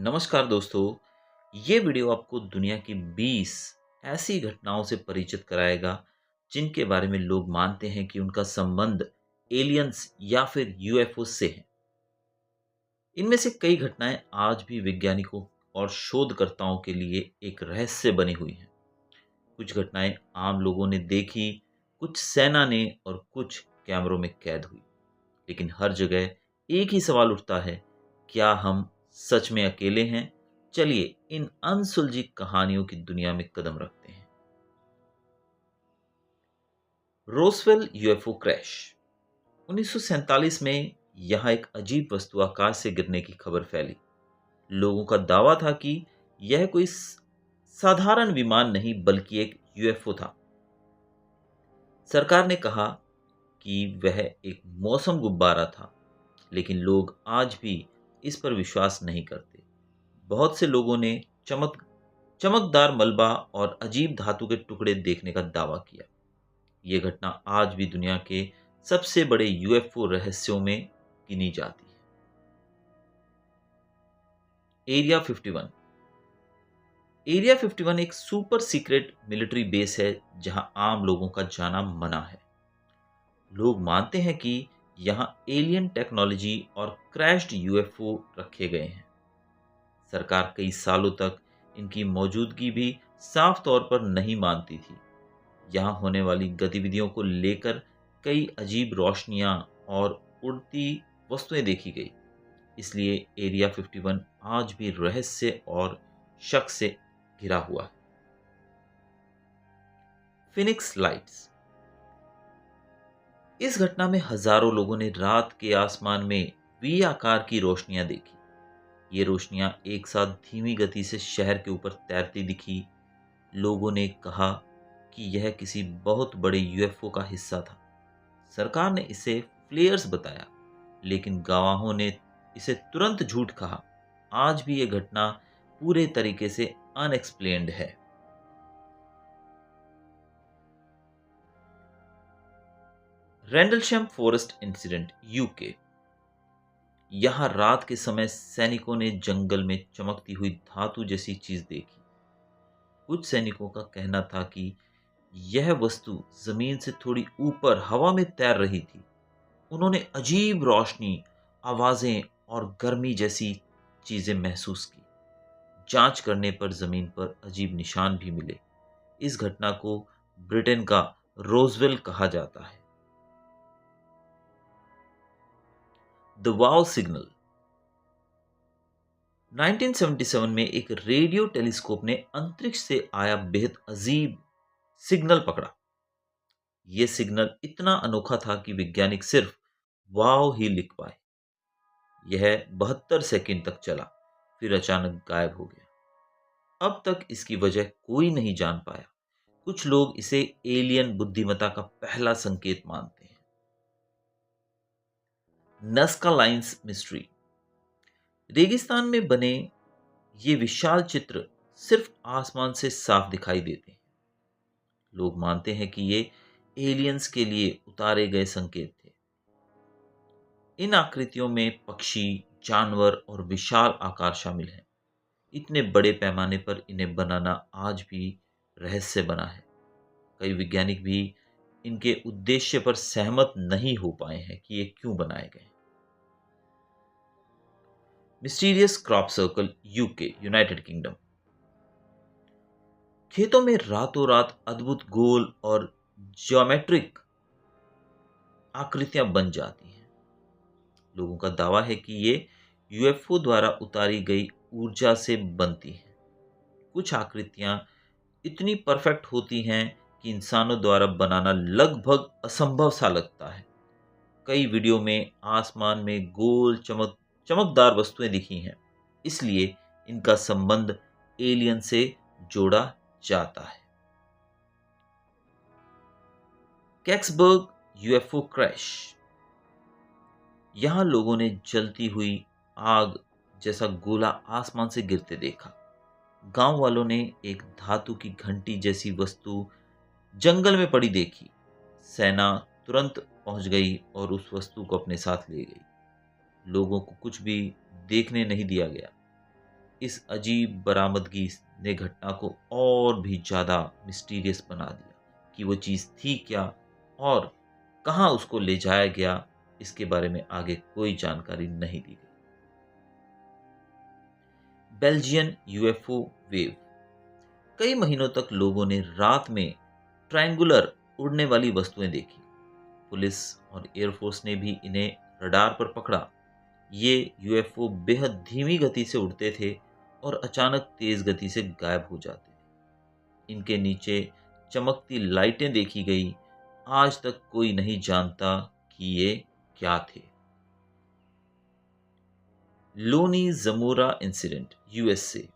नमस्कार दोस्तों। ये वीडियो आपको दुनिया की 20 ऐसी घटनाओं से परिचित कराएगा जिनके बारे में लोग मानते हैं कि उनका संबंध एलियंस या फिर यूएफओ से है। इनमें से कई घटनाएं आज भी वैज्ञानिकों और शोधकर्ताओं के लिए एक रहस्य बनी हुई हैं। कुछ घटनाएं आम लोगों ने देखी, कुछ सेना ने और कुछ कैमरों में कैद हुई। लेकिन हर जगह एक ही सवाल उठता है, क्या हम सच में अकेले हैं? चलिए इन अनसुलझी कहानियों की दुनिया में कदम रखते हैं। रोसवेल यूएफओ क्रैश 1947 में यहां एक अजीब वस्तु आकाश से गिरने की खबर फैली। लोगों का दावा था कि यह कोई साधारण विमान नहीं बल्कि एक यूएफओ था। सरकार ने कहा कि वह एक मौसम गुब्बारा था, लेकिन लोग आज भी इस पर विश्वास नहीं करते। बहुत से लोगों ने चमकदार मलबा और अजीब धातु के टुकड़े देखने का दावा किया। यह घटना आज भी दुनिया के सबसे बड़े यूएफओ रहस्यों में गिनी जाती है। एरिया 51। एरिया 51 एक सुपर सीक्रेट मिलिट्री बेस है जहां आम लोगों का जाना मना है। लोग मानते हैं कि यहां एलियन टेक्नोलॉजी और क्रैश्ड यूएफओ रखे गए हैं। सरकार कई सालों तक इनकी मौजूदगी भी साफ तौर पर नहीं मानती थी। यहाँ होने वाली गतिविधियों को लेकर कई अजीब रोशनियां और उड़ती वस्तुएं देखी गई। इसलिए एरिया 51 आज भी रहस्य और शक से घिरा हुआ है। Phoenix lights. इस घटना में हजारों लोगों ने रात के आसमान में वी आकार की रोशनियां देखी। ये रोशनियां एक साथ धीमी गति से शहर के ऊपर तैरती दिखी। लोगों ने कहा कि यह किसी बहुत बड़े यूएफओ का हिस्सा था। सरकार ने इसे फ्लेयर्स बताया, लेकिन गवाहों ने इसे तुरंत झूठ कहा। आज भी यह घटना पूरे तरीके से अनएक्सप्लेन्ड है। रेंडलशैम फॉरेस्ट इंसिडेंट, यूके। यहां रात के समय सैनिकों ने जंगल में चमकती हुई धातु जैसी चीज देखी। कुछ सैनिकों का कहना था कि यह वस्तु जमीन से थोड़ी ऊपर हवा में तैर रही थी। उन्होंने अजीब रोशनी, आवाजें और गर्मी जैसी चीजें महसूस की। जांच करने पर जमीन पर अजीब निशान भी मिले। इस घटना को ब्रिटेन का रोजवेल कहा जाता है। The wow signal. 1977 में एक रेडियो टेलीस्कोप ने अंतरिक्ष से आया बेहद अजीब सिग्नल पकड़ा। यह सिग्नल इतना अनोखा था कि वैज्ञानिक सिर्फ वाव ही लिख पाए। यह 72 सेकंड तक चला, फिर अचानक गायब हो गया। अब तक इसकी वजह कोई नहीं जान पाया। कुछ लोग इसे एलियन बुद्धिमत्ता का पहला संकेत मानते हैं। नस्का लाइन्स मिस्ट्री। रेगिस्तान में बने ये विशाल चित्र सिर्फ आसमान से साफ दिखाई देते हैं। लोग मानते हैं कि ये एलियंस के लिए उतारे गए संकेत थे। इन आकृतियों में पक्षी, जानवर और विशाल आकार शामिल हैं। इतने बड़े पैमाने पर इन्हें बनाना आज भी रहस्य बना है। कई वैज्ञानिक भी इनके उद्देश्य पर सहमत नहीं हो पाए हैं कि ये क्यों बनाए गए। Mysterious crop circle, UK, United kingdom. खेतों में रातों रात अद्भुत गोल और ज्योमेट्रिक आकृतियां बन जाती हैं। लोगों का दावा है कि ये यूएफओ द्वारा उतारी गई ऊर्जा से बनती हैं। कुछ आकृतियां इतनी परफेक्ट होती हैं कि इंसानों द्वारा बनाना लगभग असंभव सा लगता है। कई वीडियो में आसमान में गोल चमकदार वस्तुएं दिखी हैं, इसलिए इनका संबंध एलियन से जोड़ा जाता है। कैक्सबर्ग यूएफओ क्रैश। यहां लोगों ने जलती हुई आग जैसा गोला आसमान से गिरते देखा। गांव वालों ने एक धातु की घंटी जैसी वस्तु जंगल में पड़ी देखी। सेना तुरंत पहुंच गई और उस वस्तु को अपने साथ ले गई। लोगों को कुछ भी देखने नहीं दिया गया। इस अजीब बरामदगी ने घटना को और भी ज़्यादा मिस्टीरियस बना दिया कि वो चीज़ थी क्या और कहाँ उसको ले जाया गया, इसके बारे में आगे कोई जानकारी नहीं दी गई। Belgian UFO wave. कई महीनों तक लोगों ने रात में ट्रायंगुलर उड़ने वाली वस्तुएं देखी। पुलिस और एयरफोर्स ने भी इन्हें रडार पर पकड़ा। ये यूएफओ बेहद धीमी गति से उड़ते थे और अचानक तेज गति से गायब हो जाते थे। इनके नीचे चमकती लाइटें देखी गई। आज तक कोई नहीं जानता कि ये क्या थे। Lonnie Zamora incident, USA.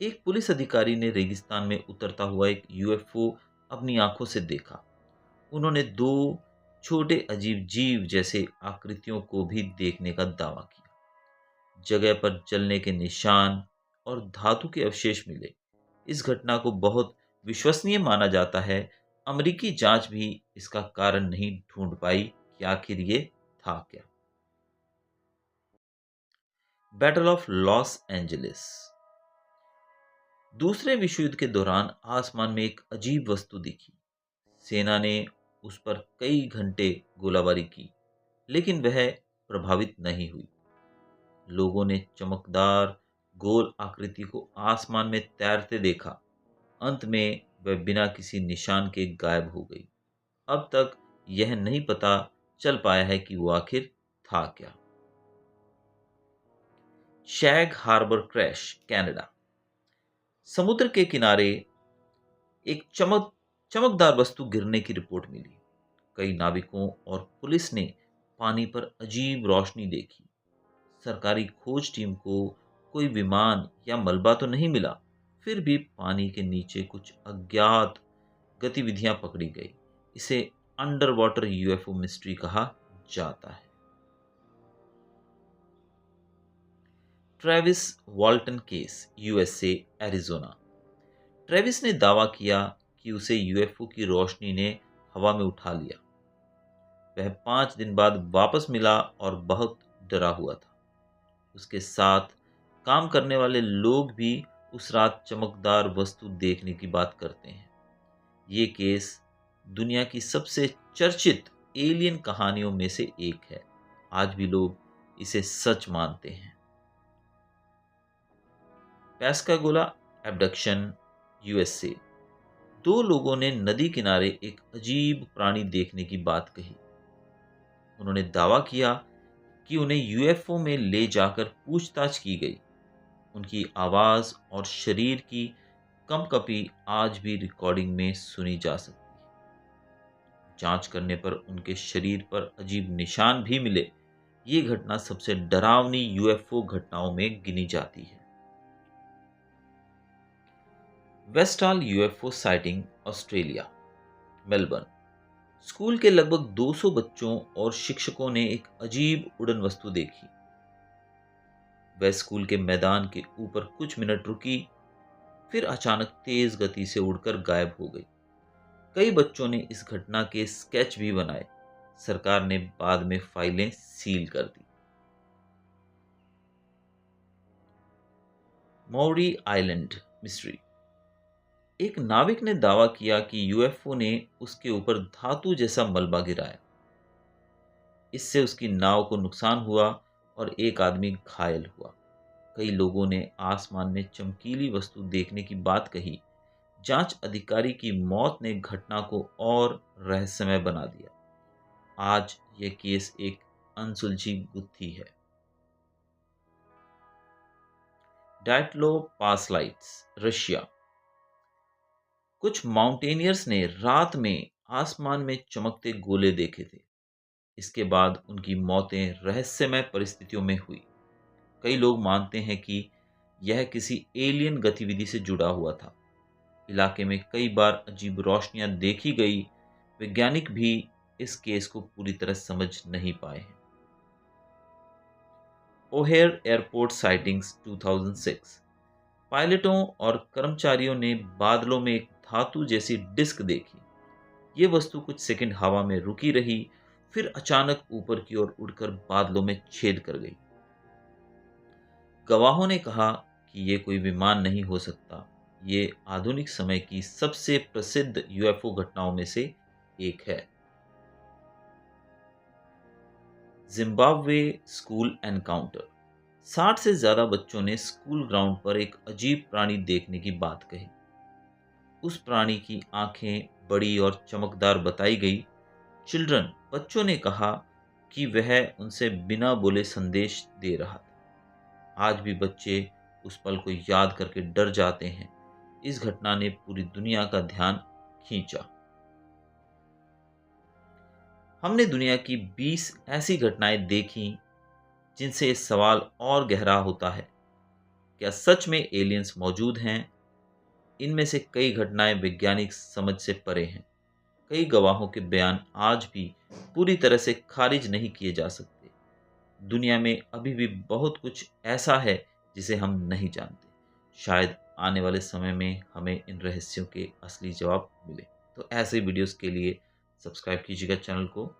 एक पुलिस अधिकारी ने रेगिस्तान में उतरता हुआ एक यूएफओ अपनी आंखों से देखा। उन्होंने दो छोटे अजीब जीव जैसे आकृतियों को भी देखने का दावा किया। जगह पर जलने के निशान और धातु के अवशेष मिले। इस घटना को बहुत विश्वसनीय माना जाता है। अमेरिकी जांच भी इसका कारण नहीं ढूंढ पाई कि आखिर ये था क्या। Battle of Los Angeles. दूसरे विश्व युद्ध के दौरान आसमान में एक अजीब वस्तु दिखी। सेना ने उस पर कई घंटे गोलाबारी की, लेकिन वह प्रभावित नहीं हुई। लोगों ने चमकदार गोल आकृति को आसमान में तैरते देखा। अंत में वह बिना किसी निशान के गायब हो गई। अब तक यह नहीं पता चल पाया है कि वो आखिर था क्या। शैग हार्बर क्रैश, कनाडा। समुद्र के किनारे एक चमकदार वस्तु गिरने की रिपोर्ट मिली। कई नाविकों और पुलिस ने पानी पर अजीब रोशनी देखी। सरकारी खोज टीम को कोई विमान या मलबा तो नहीं मिला, फिर भी पानी के नीचे कुछ अज्ञात गतिविधियां पकड़ी गई। इसे अंडर वाटर यूएफओ मिस्ट्री कहा जाता है। Travis वॉल्टन case, USA, Arizona. Travis ने दावा किया कि उसे यूएफओ की रोशनी ने हवा में उठा लिया। वह 5 दिन बाद वापस मिला और बहुत डरा हुआ था। उसके साथ काम करने वाले लोग भी उस रात चमकदार वस्तु देखने की बात करते हैं। ये केस दुनिया की सबसे चर्चित एलियन कहानियों में से एक है। आज भी लोग इसे सच मानते हैं। पैस्कागोला एब्डक्शन, यूएसए। 2 लोगों ने नदी किनारे एक अजीब प्राणी देखने की बात कही। उन्होंने दावा किया कि उन्हें यूएफओ में ले जाकर पूछताछ की गई। उनकी आवाज और शरीर की कंपकपी आज भी रिकॉर्डिंग में सुनी जा सकती है। जांच करने पर उनके शरीर पर अजीब निशान भी मिले। ये घटना सबसे डरावनी यूएफओ घटनाओं में गिनी जाती है। Westall UFO sighting, Australia, Melbourne. School के लगभग 200 बच्चों और शिक्षकों ने एक अजीब उड़न वस्तु देखी। वह स्कूल के मैदान के ऊपर कुछ मिनट रुकी, फिर अचानक तेज गति से उड़कर गायब हो गई। कई बच्चों ने इस घटना के स्केच भी बनाए। सरकार ने बाद में फाइलें सील कर दी। मौरी आइलैंड मिस्ट्री। एक नाविक ने दावा किया कि यूएफओ ने उसके ऊपर धातु जैसा मलबा गिराया। इससे उसकी नाव को नुकसान हुआ और एक आदमी घायल हुआ। कई लोगों ने आसमान में चमकीली वस्तु देखने की बात कही। जांच अधिकारी की मौत ने घटना को और रहस्यमय बना दिया। आज यह केस एक अनसुलझी गुत्थी है। डायटलो पास लाइट्स, रशिया। कुछ माउंटेनियर्स ने रात में आसमान में चमकते गोले देखे थे। इसके बाद उनकी मौतें रहस्यमय परिस्थितियों में हुई। कई लोग मानते हैं कि यह किसी एलियन गतिविधि से जुड़ा हुआ था। इलाके में कई बार अजीब रोशनियां देखी गई। वैज्ञानिक भी इस केस को पूरी तरह समझ नहीं पाए हैं। O'Hare airport sightings, 2006। पायलटों और कर्मचारियों ने बादलों में एक धातु जैसी डिस्क देखी। ये वस्तु कुछ सेकंड हवा में रुकी रही, फिर अचानक ऊपर की ओर उड़कर बादलों में छेद कर गई। गवाहों ने कहा कि ये कोई विमान नहीं हो सकता। ये आधुनिक समय की सबसे प्रसिद्ध यूएफओ घटनाओं में से एक है। Zimbabwe school encounter. 60 से ज्यादा बच्चों ने स्कूल ग्राउंड पर एक अजीब प्राणी देखने की बात कही। उस प्राणी की आंखें बड़ी और चमकदार बताई गई। चिल्ड्रन बच्चों ने कहा कि वह उनसे बिना बोले संदेश दे रहा था। आज भी बच्चे उस पल को याद करके डर जाते हैं। इस घटना ने पूरी दुनिया का ध्यान खींचा। हमने दुनिया की 20 ऐसी घटनाएं देखी जिनसे ये सवाल और गहरा होता है, क्या सच में एलियंस मौजूद हैं? इनमें से कई घटनाएं वैज्ञानिक समझ से परे हैं। कई गवाहों के बयान आज भी पूरी तरह से खारिज नहीं किए जा सकते। दुनिया में अभी भी बहुत कुछ ऐसा है जिसे हम नहीं जानते। शायद आने वाले समय में हमें इन रहस्यों के असली जवाब मिले। तो ऐसे वीडियोस के लिए सब्सक्राइब कीजिएगा चैनल को।